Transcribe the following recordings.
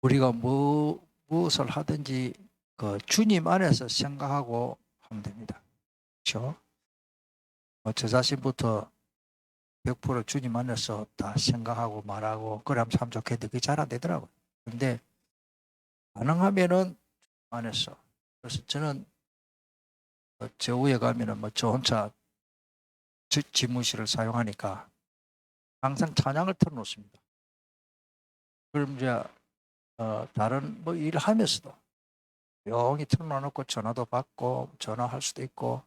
우리가 무엇을 하든지 그 주님 안에서 생각하고 하면 됩니다. 그렇죠? 저 자신부터 100% 주님 안에서 다 생각하고 말하고 그러면 참 좋겠는데 그게 잘 안 되더라고요. 근데 가능하면은 안에서. 그래서 저는 저 위에 가면은 저 혼자 집무실을 사용하니까 항상 찬양을 틀어놓습니다. 그럼 이제 다른 뭐 일을 하면서도 조용히 틀어놓고 전화도 받고 전화할 수도 있고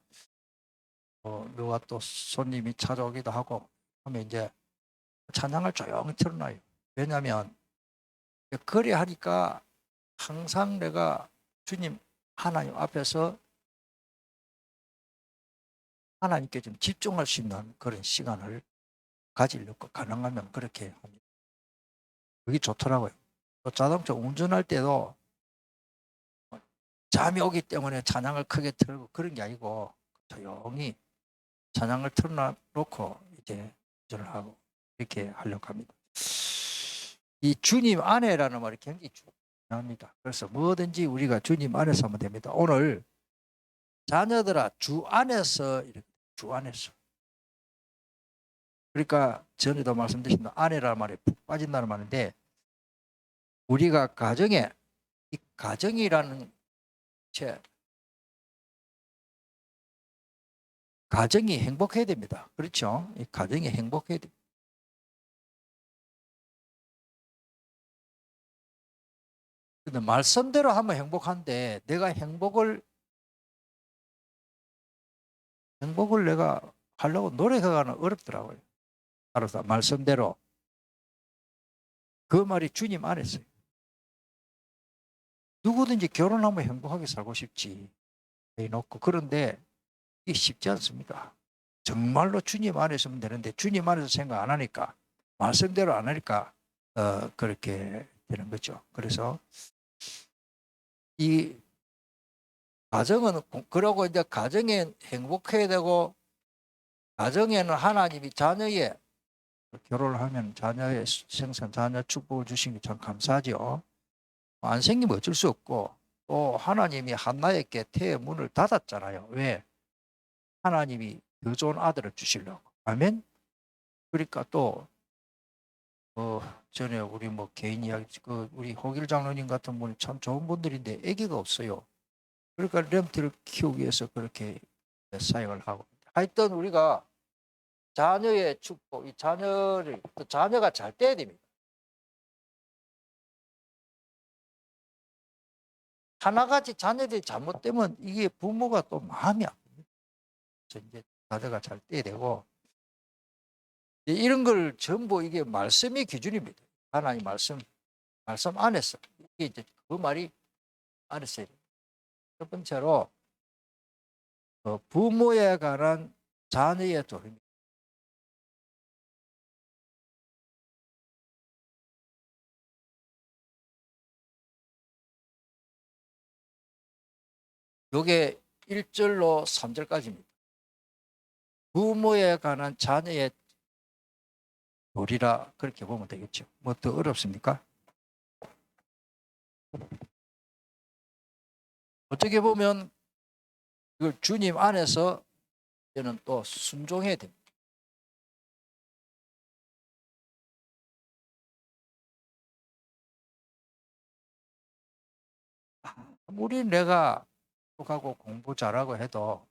누가 또 손님이 찾아오기도 하고 하면 이제 찬양을 조용히 틀어놔요. 왜냐하면 그래 하니까 항상 내가 주님 하나님 앞에서 하나님께 좀 집중할 수 있는 그런 시간을 가지려고 가능하면 그렇게 합니다. 그게 좋더라고요. 또 자동차 운전할 때도 잠이 오기 때문에 찬양을 크게 틀고 그런 게 아니고 조용히 찬양을 틀어놓고 이제 운전을 하고 이렇게 하려고 합니다. 이 주님 안에라는 말이 굉장히 중요합니다. 그래서 뭐든지 우리가 주님 안에서 하면 됩니다. 오늘 자녀들아 주 안에서 이렇게 주 안에서. 그러니까 전에도 말씀드린 아내라는 말에 푹 빠진다는 말인데 우리가 가정에 이 가정이라는 제 가정이 행복해야 됩니다. 그렇죠? 이 가정이 행복해야 됩니다. 근데 말씀대로 하면 행복한데 내가 행복을 내가 하려고 노력하기는 어렵더라고요. 알아서 말씀대로 그 말이 주님 안에 있어요. 누구든지 결혼하면 행복하게 살고 싶지 해놓고 그런데 이게 쉽지 않습니다. 정말로 주님 안에 있으면 되는데 주님 안에서 생각 안 하니까 말씀대로 안 하니까 그렇게 되는 거죠. 그래서 이 가정은 그러고 이제 가정에 행복해야 되고 가정에는 하나님이 자녀의 결혼을 하면 자녀의 생산, 자녀 축복을 주신 게 참 감사하죠. 안 생기면 어쩔 수 없고 또 하나님이 한나에게 태의 문을 닫았잖아요. 왜? 하나님이 더 좋은 아들을 주시려고. 아멘. 그러니까 또 전에 우리 뭐 개인 이야기 우리 호길 장로님 같은 분이 참 좋은 분들인데 아기가 없어요. 그러니까 렘트를 키우기 위해서 그렇게 사역을 하고. 하여튼 우리가 자녀의 축복, 이 자녀를 또 자녀가 잘 돼야 됩니다. 하나같이 자녀들이 잘못되면 이게 부모가 또 마음이 아픕니다. 그래서 이제 자녀가 잘 돼야 되고 이런 걸 전부 이게 말씀이 기준입니다. 하나님 말씀 안에서 이게 이제 그 말이 안에서 첫 번째로 부모에 관한 자녀의 도입니다. 요게 1절로 3절까지입니다. 부모에 관한 자녀의 도리라 그렇게 보면 되겠죠. 뭐 더 어렵습니까? 어떻게 보면 이걸 주님 안에서 저는 또 순종해야 됩니다. 아무리 내가 하고 공부 잘하고 해도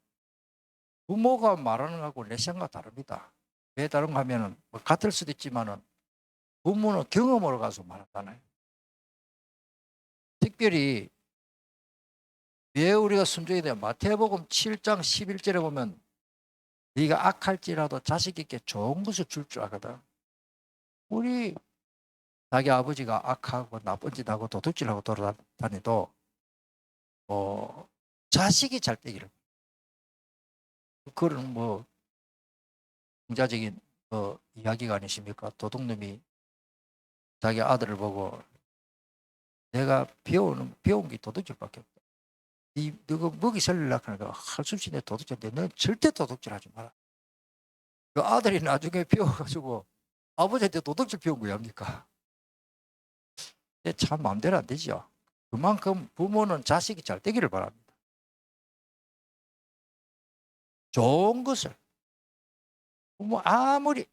부모가 말하는 거하고 내 생각 다릅니다. 왜 다른가 하면은 뭐 같을 수도 있지만은 부모는 경험으로 가서 말하잖아요. 특별히 왜 우리가 순종해야 돼요? 마태복음 7장 11절에 보면 네가 악할지라도 자식에게 좋은 것을 줄 줄 알거든. 우리 자기 아버지가 악하고 나쁜 짓 하고 도둑질하고 돌아다니도 자식이 잘 되기를. 그런 뭐 풍자적인 이야기가 아니십니까? 도둑놈이 자기 아들을 보고 내가 배운 게 도둑질밖에 없다. 너가 먹이 살리려고 하니까 할 수 없이 내 도둑질인데 너는 절대 도둑질하지 마라. 그 아들이 나중에 배워가지고 아버지한테 도둑질 배운 거야 합니까? 참 마음대로 안 되죠. 그만큼 부모는 자식이 잘 되기를 바랍니다. 좋은 것을 부모 아무리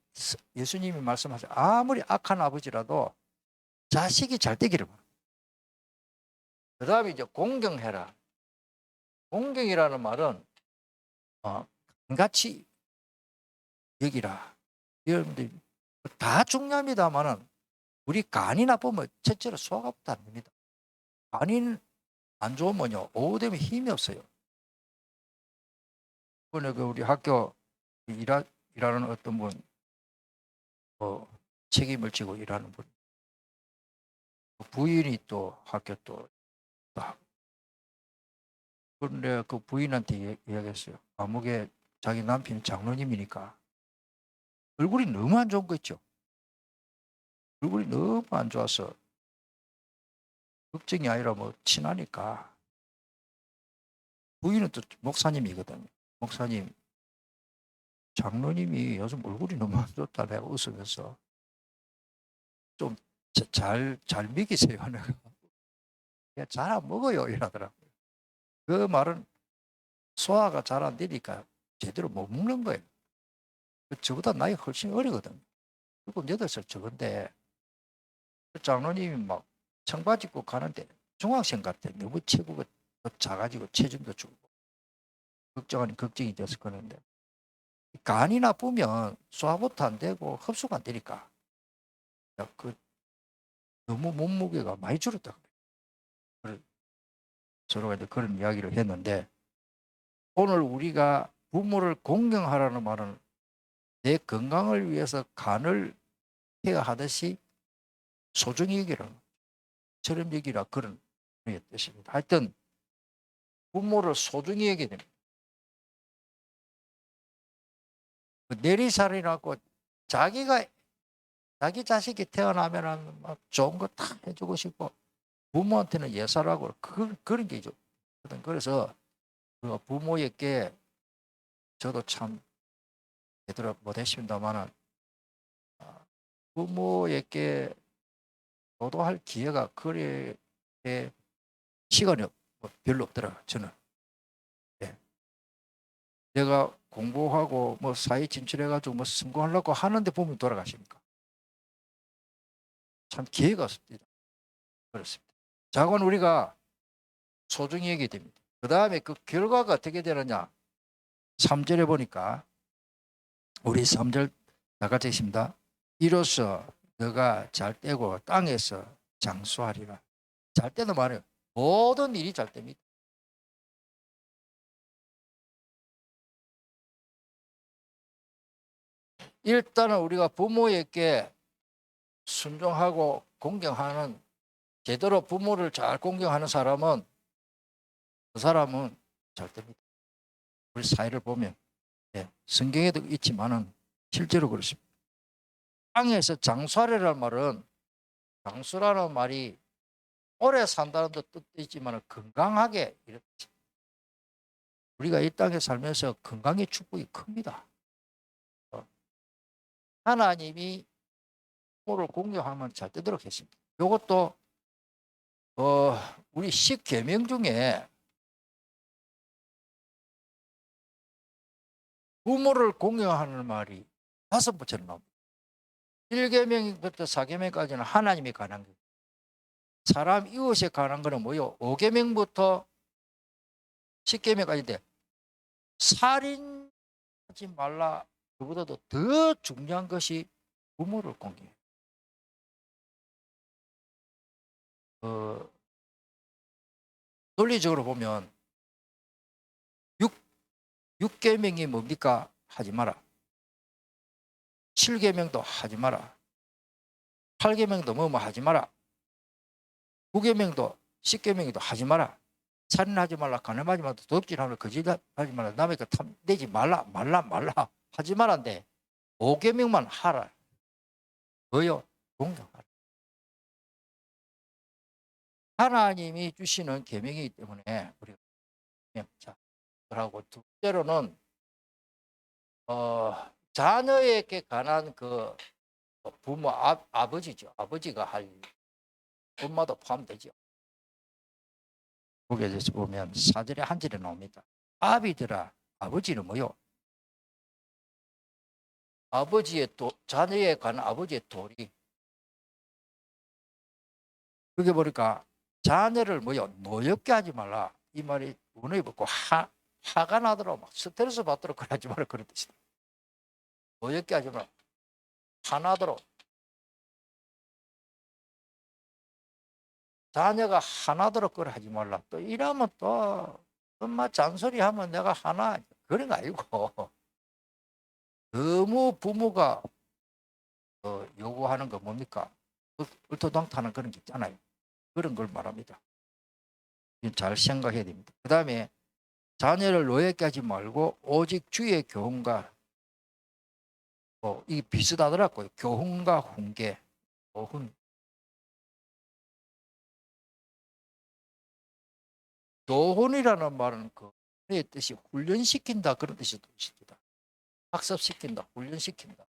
예수님이 말씀하세요. 아무리 악한 아버지라도 자식이 잘 되기를 바랍니다. 그 다음에 이제 공경해라. 공경이라는 말은 같이 여기라. 여러분들 다 중요합니다만은 우리 간이 나쁘면 첫째로 소화가부터 안 됩니다. 간이 안 좋으면요 오후 되면 힘이 없어요. 이번에 우리 학교 일하는 어떤 분 책임을 지고 일하는 분 부인이 또 학교 또 그런데 그 부인한테 이야기했어요. 아무개 자기 남편이 장로님이니까 얼굴이 너무 안 좋은 거 있죠. 얼굴이 너무 안 좋아서 걱정이 아니라 뭐 친하니까 부인은 또 목사님이거든요. 목사님 장로님이 요즘 얼굴이 너무 안 좋다 내가 웃으면서 좀 잘 먹이세요. 내가 잘 안 먹어요 이러더라고요. 그 말은 소화가 잘 안 되니까 제대로 못 먹는 거예요. 저보다 나이 훨씬 어리거든요. 7, 8살 적은데 장로님이 막 청바지 입고 가는데 중학생 같아. 너무 체구가 작아지고 체중도 줄고 걱정하니 걱정이 돼서 그러는데 간이 나쁘면 소화부터 안 되고 흡수가 안 되니까 너무 몸무게가 많이 줄었다 그래요. 서로가 이제 그런 이야기를 했는데 오늘 우리가 부모를 공경하라는 말은 내 건강을 위해서 간을 케어하듯이 소중히 여기라는 처럼 여기라 그런 뜻입니다. 하여튼 부모를 소중히 여기야 됩니다. 내리살이라고 자기 자식이 태어나면 막 좋은 거 다 해주고 싶고 부모한테는 예사라고 그런 게 있거든. 그래서 그 부모에게 저도 참 제대로 못했습니다만은 부모에게 도도할 기회가 그래 시간이 별로 없더라고요. 저는. 네. 내가 공부하고 뭐 사회 진출해가지고 뭐 성공하려고 하는데 부모님 돌아가시니까 참 기회가 없습니다. 그렇습니다. 자건 우리가 소중히 여기게 됩니다. 그 다음에 그 결과가 어떻게 되느냐. 3절에 보니까 우리 3절 다 같이 있습니다. 이로써 너가 잘 되고 땅에서 장수하리라. 잘 때는 말이에요. 모든 일이 잘 됩니다. 일단은 우리가 부모에게 순종하고 공경하는 제대로 부모를 잘 공경하는 사람은 그 사람은 잘 됩니다. 우리 사회를 보면 성경에도 있지만은 실제로 그렇습니다. 땅에서 장수하리라는 말은 장수라는 말이 오래 산다는 뜻도 있지만 건강하게 이렇게 우리가 이 땅에 살면서 건강의 축복이 큽니다. 하나님이 부모를 공경하면 잘 되도록 했습니다. 이것도 우리 10계명 중에 부모를 공경하는 말이 5번째로 나옵니다. 1계명부터 4계명까지는 하나님이 관한 거예요. 사람 이웃에 관한 거는 뭐요? 5계명부터 10계명까지인데 살인하지 말라. 그보다도 더 중요한 것이 부모를 공경해요. 논리적으로 보면 6계명이 뭡니까? 하지 마라. 7계명도 하지 마라. 8계명도 뭐뭐 하지 마라. 9계명도 10계명도 하지 마라. 살인하지 말라. 간음하지 말라. 도둑질하지 거짓하지 말라. 남의 거 탐내지 말라. 하지 말란데 5계명만 하라. 뭐요? 공경하라. 하나님이 주시는 계명이기 때문에 우리가 자, 그러고 둘째로는 자녀에게 관한 그 부모 아버지죠. 아버지가 할 엄마도 포함되죠. 거기에 보면 사절에 한 절에 나옵니다. 아비들아, 아버지는 뭐요? 자녀에 관한 아버지의 도리. 그게 보니까 자녀를 뭐요? 노엽게 하지 말라. 이 말이 운에 붙고 화가 나도록 막 스트레스 받도록 하지 말라 그런 뜻이다. 노엽게 하지 말라. 화나도록. 자녀가 화나도록 그걸 하지 말라. 또 이러면 또 엄마 잔소리하면 내가 화나. 그런 거 아니고 너무 부모가 요구하는 거 뭡니까? 얼토당토하는 그런 게 있잖아요. 그런 걸 말합니다. 잘 생각해야 됩니다. 그 다음에 자녀를 노예게 하지 말고 오직 주의 교훈과 이 비슷하더라고요. 교훈과 훈계. 교훈. 교훈이라는 말은 그의 뜻이 훈련시킨다 그런 뜻이 있습니다. 학습시킨다, 훈련시킨다.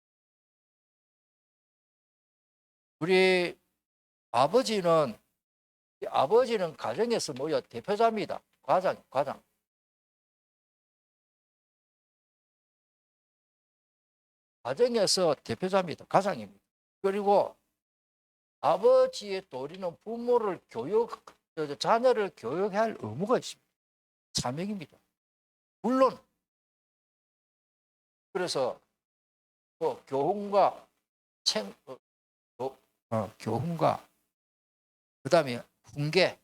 우리 아버지는 가정에서 뭐야? 대표자입니다. 과장. 가정에서 대표자입니다. 가장입니다. 그리고 아버지의 도리는 자녀를 교육해야 할 의무가 있습니다. 사명입니다. 물론 그래서 교훈과 교훈과 그다음에 훈계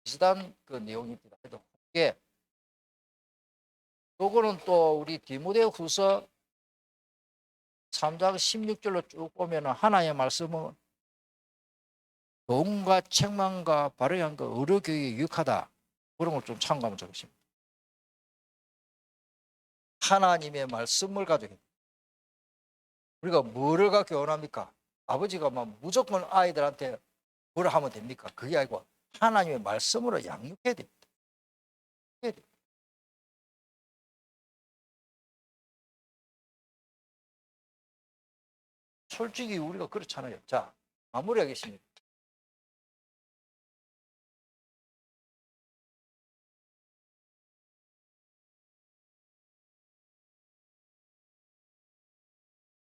비슷한 그 내용입니다. 훈계 요거는 또 우리 디모데후서 3장 16절로 쭉 보면 하나님의 말씀은 교훈과 책망과 바르게 한 거 의료 교육에 유익하다. 그런 걸 좀 참고하면 좋겠습니다. 하나님의 말씀을 가지고 우리가 뭐를 갖고 교훈합니까? 아버지가 막 무조건 아이들한테 뭐를 하면 됩니까? 그게 아니고 하나님의 말씀으로 양육해야 됩니다. 솔직히 우리가 그렇잖아요. 자, 마무리하겠습니다.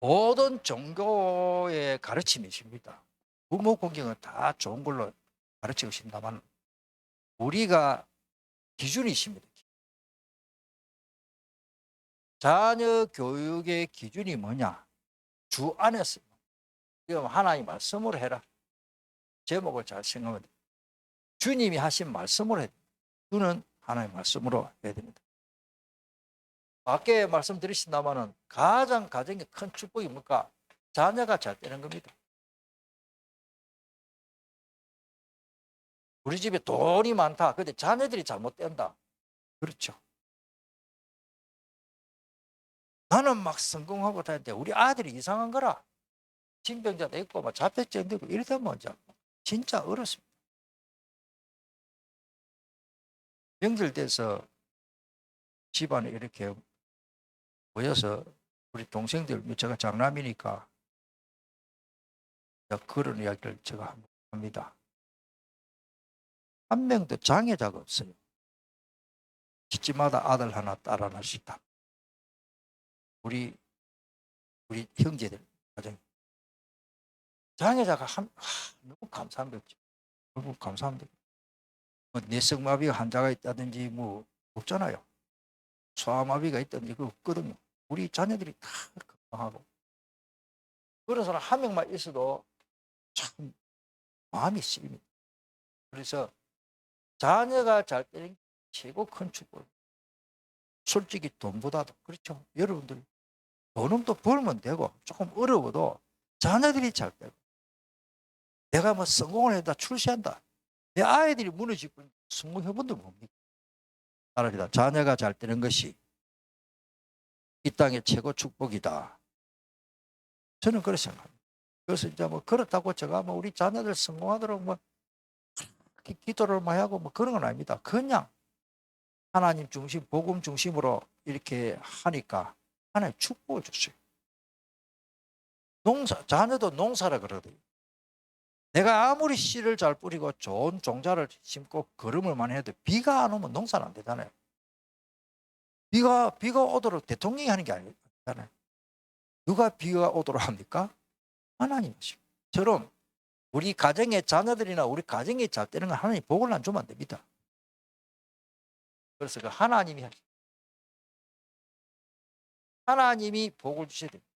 모든 종교의 가르침이 있습니다. 부모 공경은 다 좋은 걸로 가르치고 있습니다만 우리가 기준이 있습니다. 자녀 교육의 기준이 뭐냐? 주 안에서 지금 하나님 말씀으로 해라. 제목을 잘 생각하면 됩니다. 주님이 하신 말씀으로 해야 됩니다. 주는 하나님 말씀으로 해야 됩니다. 밖에 말씀드리신다마는 가정의 큰 축복이 뭡니까? 자녀가 잘 되는 겁니다. 우리 집에 돈이 많다. 근데 자녀들이 잘못된다. 그렇죠. 나는 막 성공하고 다녔는데 우리 아들이 이상한 거라. 신병자도 있고 막 자폐증도 있고 이러다 이제 진짜 어렵습니다. 명절 돼서 집안에 이렇게 모여서 우리 동생들 제가 장남이니까 그런 이야기를 제가 합니다. 한 명도 장애자가 없어요. 집집마다 아들 하나, 딸 하나씩 다. 우리 형제들 가정 장애자가 너무 감사한 거죠. 너무 감사합니다. 뭐 뇌성마비가 환자가 있다든지 뭐 없잖아요. 소아마비가 있다든지 그거 없거든요. 우리 자녀들이 다 건강하고 그런 사람 한 명만 있어도 참 마음이 쓰입니다. 그래서 자녀가 잘 되는 게 최고 큰 축복. 솔직히 돈보다도 그렇죠. 여러분들 돈은 또 벌면 되고 조금 어려워도 자녀들이 잘 되고 내가 뭐 성공을 해다 출세한다. 내 아이들이 무너지고 성공해본 적 뭡니까? 따라합니다. 자녀가 잘 되는 것이 이 땅의 최고 축복이다. 저는 그렇게 생각합니다. 그래서 이제 뭐 그렇다고 제가 뭐 우리 자녀들 성공하도록 뭐 기도를 많이 하고 뭐 그런 건 아닙니다. 그냥 하나님 중심, 복음 중심으로 이렇게 하니까 하나님 축복을 줬어요. 자녀도 농사라 그러거든요. 내가 아무리 씨를 잘 뿌리고 좋은 종자를 심고 거름을 많이 해도 비가 안 오면 농사는 안 되잖아요. 비가 오도록 대통령이 하는 게 아니잖아요. 누가 비가 오도록 합니까? 하나님이시처럼 우리 가정의 자녀들이나 우리 가정이 잘 되는 건 하나님 복을 안 주면 안 됩니다. 그래서 그 하나님이 복을 주셔야 됩니다.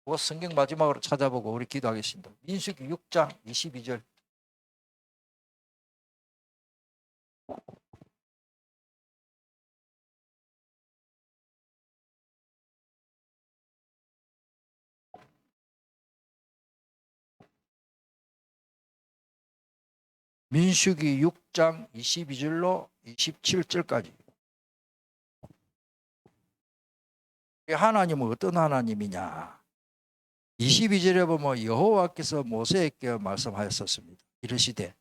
그 성경 마지막으로 찾아보고 우리 기도하겠습니다. 민수기 6장 22절. 민수기 6장 22절로 27절까지. 하나님은 어떤 하나님이냐? 22절에 보면 여호와께서 모세에게 말씀하였었습니다. 이르시되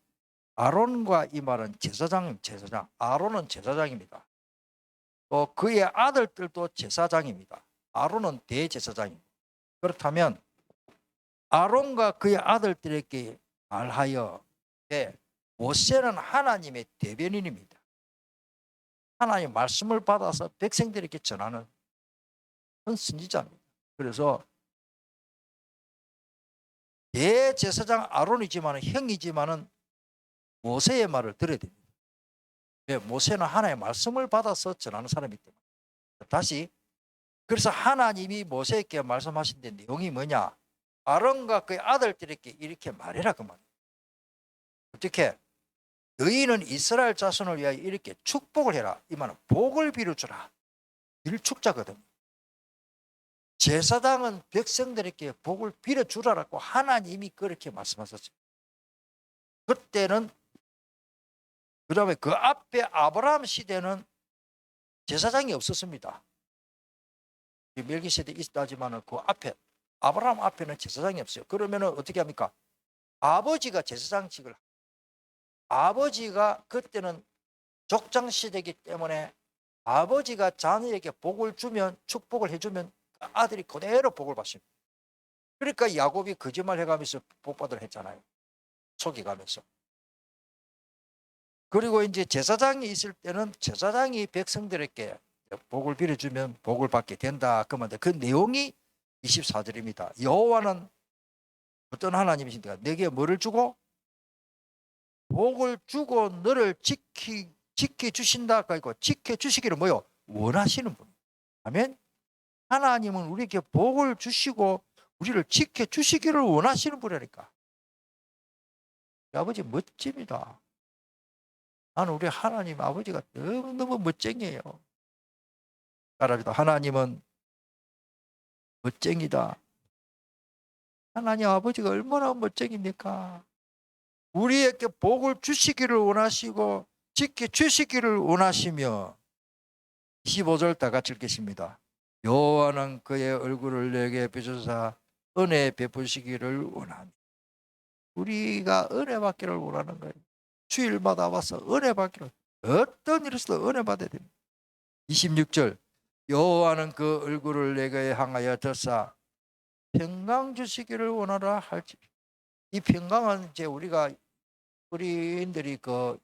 아론과, 이 말은 제사장. 아론은 제사장입니다. 또 그의 아들들도 제사장입니다. 아론은 대제사장입니다. 그렇다면 아론과 그의 아들들에게 말하여, 모세는 하나님의 대변인입니다. 하나님의 말씀을 받아서 백성들에게 전하는 큰 선지자입니다. 그래서 대제사장 아론이지만, 형이지만은 모세의 말을 들어야 됩니다. 모세는 하나님의 말씀을 받아서 전하는 사람이기 때문에. 다시, 그래서 하나님이 모세에게 말씀하신 데 내용이 뭐냐? 아론과 그의 아들들에게 이렇게 말해라, 그 말이에요. 어떻게? 너희는 이스라엘 자손을 위하여 이렇게 축복을 해라. 이 말은 복을 빌어주라. 일축자거든요. 제사장은 백성들에게 복을 빌어주라라고 하나님이 그렇게 말씀하셨어요. 그때는, 그 다음에 그 앞에 아브라함 시대는 제사장이 없었습니다. 멜기세덱이 있다지만 그 앞에, 아브라함 앞에는 제사장이 없어요. 그러면 어떻게 합니까? 아버지가 제사장직을, 아버지가 그때는 족장시대이기 때문에 아버지가 자녀에게 복을 주면, 축복을 해주면 아들이 그대로 복을 받습니다. 그러니까 야곱이 거짓말 해가면서 복받으려 했잖아요. 속이가면서. 그리고 이제 제사장이 있을 때는 제사장이 백성들에게 복을 빌어주면 복을 받게 된다. 그 내용이 24절입니다. 여호와는 어떤 하나님이십니까? 내게 뭐를 주고? 복을 주고 너를 지켜주신다. 그리고 지켜주시기를 뭐요? 원하시는 분. 아멘. 하나님은 우리에게 복을 주시고 우리를 지켜주시기를 원하시는 분이니까. 아버지 멋집니다. 나는 우리 하나님 아버지가 너무너무 멋쟁이에요. 따라합니다. 하나님은 멋쟁이다. 하나님 아버지가 얼마나 멋쟁입니까? 우리에게 복을 주시기를 원하시고 지켜주시기를 원하시며, 15절 다 같이 읽겠습니다. 여호와는 그의 얼굴을 내게 비추사 은혜 베푸시기를 원합니다. 우리가 은혜 받기를 원하는 거예요. 주일마다 와서 은혜 받기를, 어떤 일에서도 은혜 받아야 됩니다. 26절, 여호와는 그 얼굴을 내게 향하여 드사 평강 주시기를 원하라 할지. 이 평강은 이제 우리가 우리인들이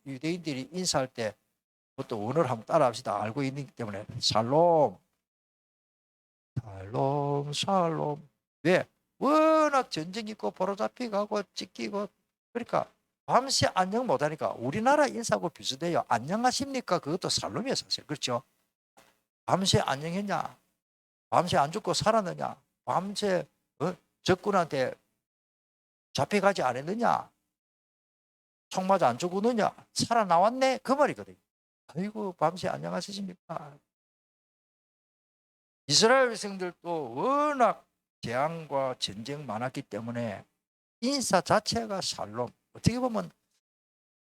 유대인들이 인사할 때 그것도 원어를 한번 따라합시다. 알고 있기 때문에 샬롬, 샬롬, 샬롬. 왜? 워낙 전쟁 있고 바로잡히고 찢기고, 그러니까 밤새 안녕 못하니까 우리나라 인사하고 비슷해요. 안녕하십니까? 그것도 샬롬이에요, 사실. 그렇죠? 밤새 안녕했냐? 밤새 안 죽고 살았느냐? 밤새 적군한테 잡혀가지 않았느냐? 총 맞아 안 죽었느냐? 살아나왔네? 그 말이거든요. 아이고, 밤새 안녕하십니까? 이스라엘 백성들도 워낙 재앙과 전쟁 많았기 때문에 인사 자체가 샬롬. 어떻게 보면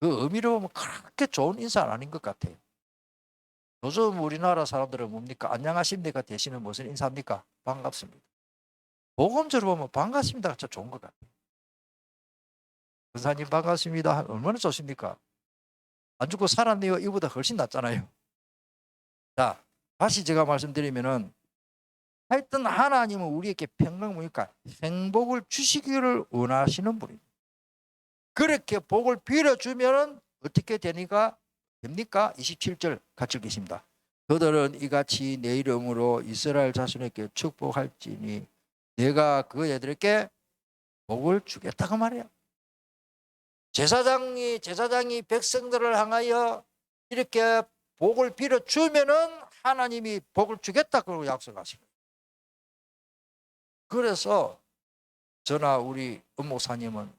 그 의미로 보면 그렇게 좋은 인사는 아닌 것 같아요. 요즘 우리나라 사람들은 뭡니까? 안녕하십니까 대신에 무슨 인사합니까? 반갑습니다. 복음적으로 보면 반갑습니다가 참 좋은 것 같아요. 권사님 반갑습니다. 얼마나 좋습니까? 안 죽고 살았네요. 이보다 훨씬 낫잖아요. 자, 다시 제가 말씀드리면은 하여튼 하나님은 우리에게 평강이니까 행복을 주시기를 원하시는 분입니다. 그렇게 복을 빌어주면 어떻게 됩니까? 27절 같이 읽겠습니다. 그들은 이같이 내 이름으로 이스라엘 자손에게 축복할지니 내가 그 애들에게 복을 주겠다고 말해요. 제사장이 백성들을 향하여 이렇게 복을 빌어주면은 하나님이 복을 주겠다고 약속하시고, 그래서 저나 우리 목사님은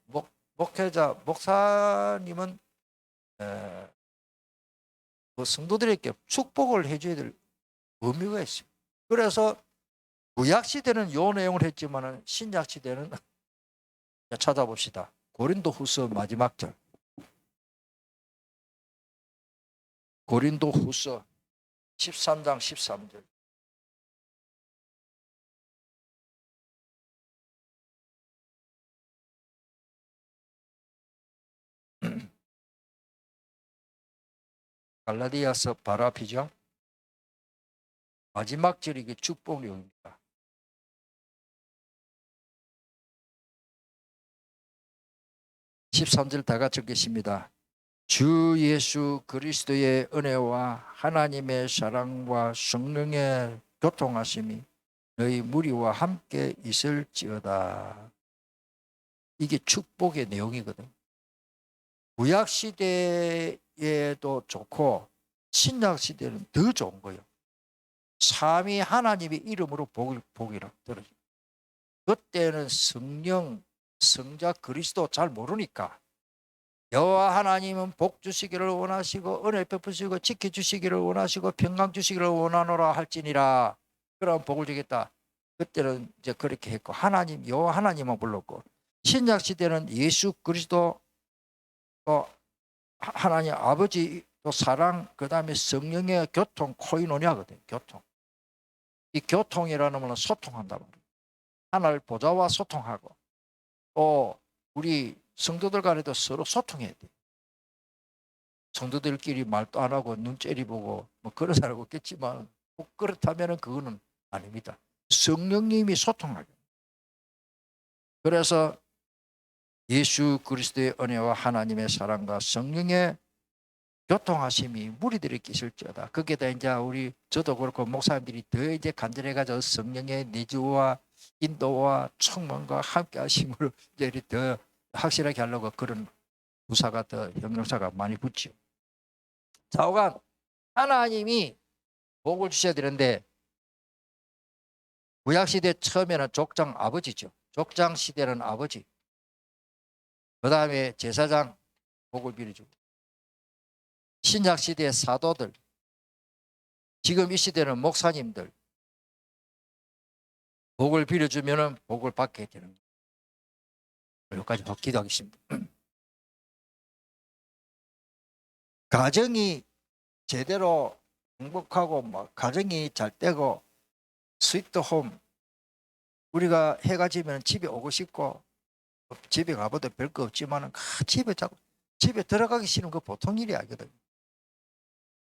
목사님은 그 성도들에게 축복을 해줘야 될 의미가 있어요. 그래서 구약 시대는 요 내용을 했지만 신약 시대는 찾아봅시다. 고린도후서 마지막 절. 고린도후서 13장 13절. 갈라디아서 바로 앞이죠. 마지막 절이 이게 축복 내용입니다. 13절 다 같이 읽겠습니다. 주 예수 그리스도의 은혜와 하나님의 사랑과 성령의 교통하심이 너희 무리와 함께 있을지어다. 이게 축복의 내용이거든. 구약 시대에도 좋고 신약 시대는 더 좋은 거예요. 삼위 하나님의 이름으로 복이라고 들어요. 그때는 성령, 성자 그리스도 잘 모르니까 여호와 하나님은 복 주시기를 원하시고 은혜 베푸시고 지켜주시기를 원하시고 평강 주시기를 원하노라 할지니라. 그럼 복을 주겠다. 그때는 이제 그렇게 했고 하나님 여호와 하나님만 불렀고, 신약 시대는 예수 그리스도 또 하나님 아버지 또 사랑 그다음에 성령의 교통 코이노니아거든요. 교통. 이 교통이라는 것은 소통한다 말이에요. 하나님 보좌와 소통하고 또 우리 성도들 간에도 서로 소통해야 돼요. 성도들끼리 말도 안 하고 눈째리 보고 뭐 그런 사람 없겠지만 꼭 그렇다면 그거는 아닙니다. 성령님이 소통하게. 그래서 예수 그리스도의 은혜와 하나님의 사랑과 성령의 교통하심이 무리들에게 있을지어다. 거기에다 이제 우리 저도 그렇고 목사님들이 더 이제 간절해가지고 성령의 내주와 인도와 충만과 함께하심을 이제 더 확실하게 하려고 그런 부사가 더 형용사가 많이 붙죠. 좌우간 하나님이 복을 주셔야 되는데 구약시대 처음에는 족장 아버지죠. 족장 시대는 아버지. 그 다음에 제사장 복을 빌어주고, 신약시대의 사도들, 지금 이 시대는 목사님들 복을 빌어주면 복을 받게 되는 거예요. 여기까지 기도하겠습니다. 가정이 제대로 행복하고 가정이 잘 되고 스위트홈, 우리가 해가 지면 집에 오고 싶고 집에 가봐도 별거 없지만 집에 들어가기 싫은 거 보통 일이 아니거든요.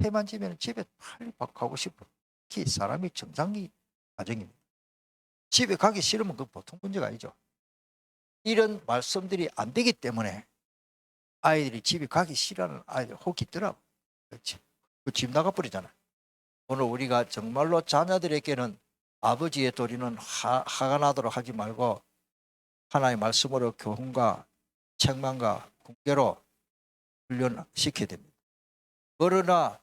해만 지면 집에 빨리 가고 싶어. 특히 사람이 정상이 가정입니다. 집에 가기 싫으면 그 보통 문제가 아니죠. 이런 말씀들이 안 되기 때문에 아이들이 집에 가기 싫어하는 아이들 혹 있더라고. 그렇지. 그 집 나가버리잖아. 오늘 우리가 정말로 자녀들에게는 아버지의 도리는 화가 나도록 하지 말고 하나님의 말씀으로 교훈과 책망과 훈계로 훈련시켜야 됩니다. 그러나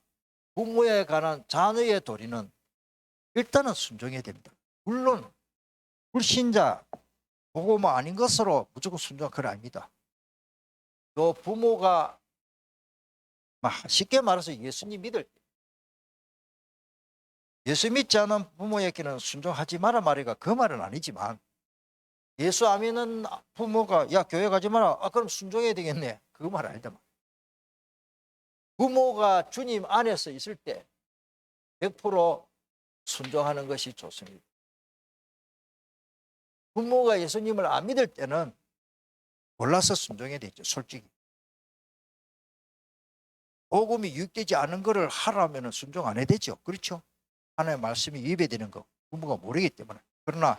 부모에 관한 자녀의 도리는 일단은 순종해야 됩니다. 물론 불신자, 복음이 아닌 것으로 무조건 순종한 건 아닙니다. 또 부모가 쉽게 말해서 예수님 믿을 때 예수 믿지 않은 부모에게는 순종하지 마라 말이가 그 말은 아니지만, 예수 안 믿는 부모가 야 교회 가지 마라, 그럼 순종해야 되겠네, 그 말 아니다. 부모가 주님 안에서 있을 때 100% 순종하는 것이 좋습니다. 부모가 예수님을 안 믿을 때는 몰라서 순종해야 되죠. 솔직히 복음이 유익되지 않은 것을 하라면 순종 안 해야 되죠. 그렇죠? 하나님의 말씀이 위배되는 거, 부모가 모르기 때문에. 그러나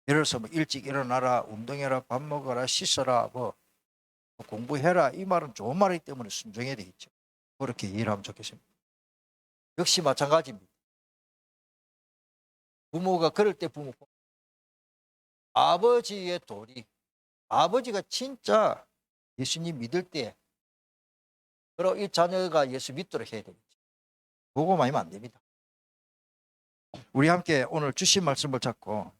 예를 들어서 뭐 일찍 일어나라, 운동해라, 밥 먹어라, 씻어라, 뭐 공부해라, 이 말은 좋은 말이기 때문에 순종해야 되겠죠. 그렇게 이해를 하면 좋겠습니다. 역시 마찬가지입니다. 부모가 그럴 때 부모 아버지의 도리, 아버지가 진짜 예수님 믿을 때 그럼 이 자녀가 예수 믿도록 해야 되겠죠. 그거만 하면 안 됩니다. 우리 함께 오늘 주신 말씀을 잡고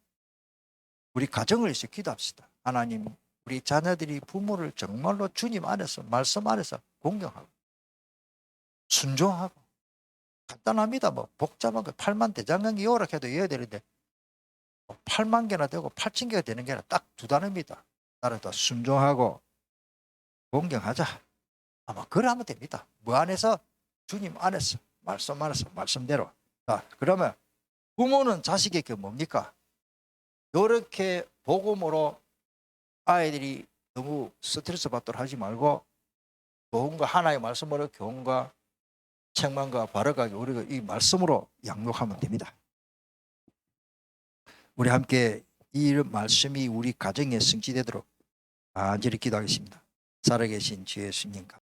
우리 가정을 위해서 기도합시다. 하나님, 우리 자녀들이 부모를 정말로 주님 안에서, 말씀 안에서 공경하고 순종하고, 간단합니다. 뭐 복잡한 거 8만 대장경기 외우라 해도 외워야 되는데 8만 개나 되고 8천 개가 되는 게 아니라 딱 두 단어입니다. 따라서 순종하고 공경하자. 아마 그러면 됩니다. 뭐 안에서? 주님 안에서, 말씀 안에서, 말씀대로. 자, 그러면 부모는 자식에게 뭡니까? 이렇게 복음으로 아이들이 너무 스트레스 받도록 하지 말고 교훈과 하나의 말씀으로 교훈과 책망과 바르게 우리가 이 말씀으로 양육하면 됩니다. 우리 함께 이 말씀이 우리 가정에 성취되도록 간절히 기도하겠습니다. 살아계신 주 예수님